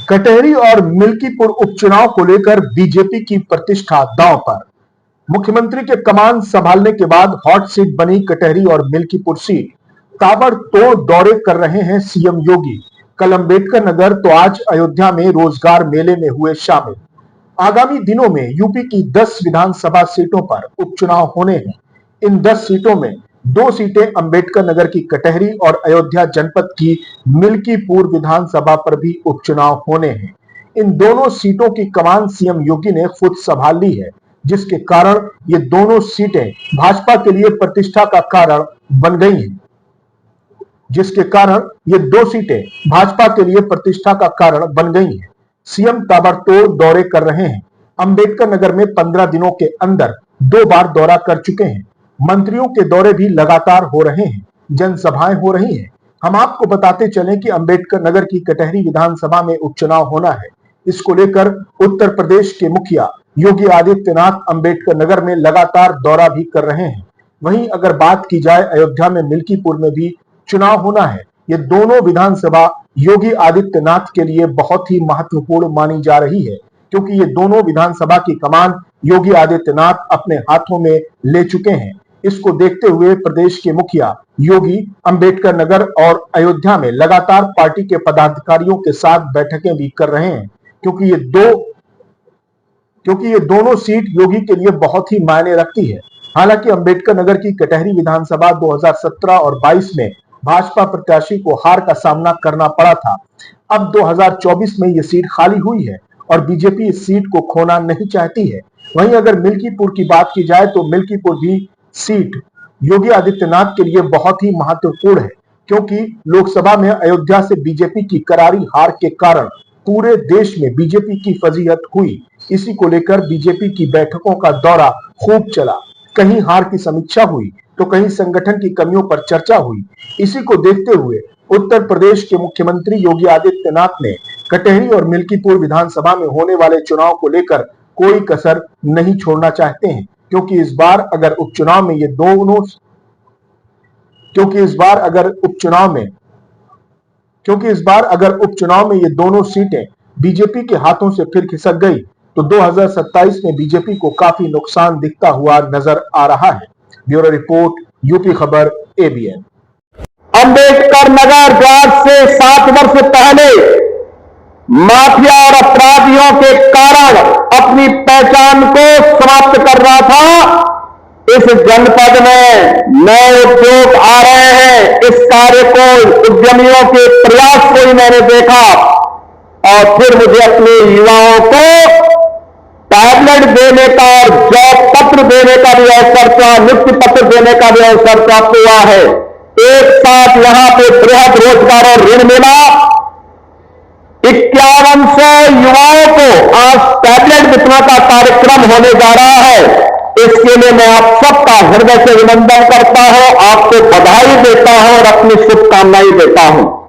कटहरी और मिल्कीपुर उपचुनाव को लेकर बीजेपी की प्रतिष्ठा दांव पर। मुख्यमंत्री के कमान संभालने के बाद हॉट सीट बनी कटहरी और मिल्कीपुर सीट। ताबड़तोड़ दौरे कर रहे हैं सीएम योगी। कल अंबेडकर नगर तो आज अयोध्या में रोजगार मेले में हुए शामिल। आगामी दिनों में यूपी की 10 विधानसभा सीटों पर उपचुनाव होने हैं। इन 10 सीटों में 2 सीटें अंबेडकर नगर की कटहरी और अयोध्या जनपद की मिल्कीपुर विधानसभा पर भी उपचुनाव होने हैं। इन दोनों सीटों की कमान सीएम योगी ने खुद संभाल ली है, जिसके कारण ये दोनों सीटें भाजपा के लिए प्रतिष्ठा का कारण बन गई हैं। जिसके कारण ये 2 सीटें भाजपा के लिए प्रतिष्ठा का कारण बन गई हैं। सीएम ताबड़तोड़ दौरे कर रहे हैं। अंबेडकर नगर में 15 दिनों के अंदर 2 बार दौरा कर चुके हैं। मंत्रियों के दौरे भी लगातार हो रहे हैं, जनसभाएं हो रही हैं। हम आपको बताते चलें कि अंबेडकर नगर की कटहरी विधानसभा में उपचुनाव होना है। इसको लेकर उत्तर प्रदेश के मुखिया योगी आदित्यनाथ अंबेडकर नगर में लगातार दौरा भी कर रहे हैं। वहीं अगर बात की जाए अयोध्या में मिल्कीपुर में भी चुनाव होना है। ये दोनों विधानसभा योगी आदित्यनाथ के लिए बहुत ही महत्वपूर्ण मानी जा रही है, क्योंकि ये दोनों विधानसभा की कमान योगी आदित्यनाथ अपने हाथों में ले चुके हैं। इसको देखते हुए प्रदेश के मुखिया योगी अंबेडकर नगर और अयोध्या में लगातार पार्टी के पदाधिकारियों के साथ बैठकें भी कर रहे हैं, क्योंकि ये दोनों सीट योगी के लिए बहुत ही मायने रखती है। हालांकि अंबेडकर नगर की कटहरी विधानसभा 2017 और 22 में भाजपा प्रत्याशी को हार का सामना करना पड़ा था। अब 2024 में ये सीट खाली हुई है और बीजेपी इस सीट को खोना नहीं चाहती है। वहीं अगर मिल्कीपुर की बात की जाए तो मिल्कीपुर भी सीट योगी आदित्यनाथ के लिए बहुत ही महत्वपूर्ण है, क्योंकि लोकसभा में अयोध्या से बीजेपी की करारी हार के कारण पूरे देश में बीजेपी की फजीहत हुई। इसी को लेकर बीजेपी की बैठकों का दौरा खूब चला। कहीं हार की समीक्षा हुई तो कहीं संगठन की कमियों पर चर्चा हुई। इसी को देखते हुए उत्तर प्रदेश के मुख्यमंत्री योगी आदित्यनाथ ने कटहरी और मिल्कीपुर विधानसभा में होने वाले चुनाव को लेकर कोई कसर नहीं छोड़ना चाहते हैं, क्योंकि इस बार अगर उपचुनाव में ये दोनों सीटें बीजेपी के हाथों से फिर खिसक गई तो 2027 में बीजेपी को काफी नुकसान दिखता हुआ नजर आ रहा है। ब्यूरो रिपोर्ट, यूपी खबर, एबीएन। अंबेडकर नगर जो आज से 7 वर्ष पहले माफिया और अपराधियों के कारण अपनी पहचान को समाप्त कर रहा था, इस जनपद में नए उद्योग आ रहे हैं। इस कार्य को, उद्यमियों के प्रयास को ही मैंने देखा और फिर मुझे अपने युवाओं को टैबलेट देने का और जॉब पत्र देने का भी अवसर, नियुक्ति पत्र देने का भी अवसर प्राप्त हुआ है। एक साथ यहां पे बृहद रोजगार और ऋण मिला। 5100 युवाओं को आज टैबलेट वितरण का कार्यक्रम होने जा रहा है। इसके लिए मैं आप सबका हृदय से अभिनंदन करता हूं, आपको बधाई देता हूं और अपनी शुभकामनाएं देता हूं।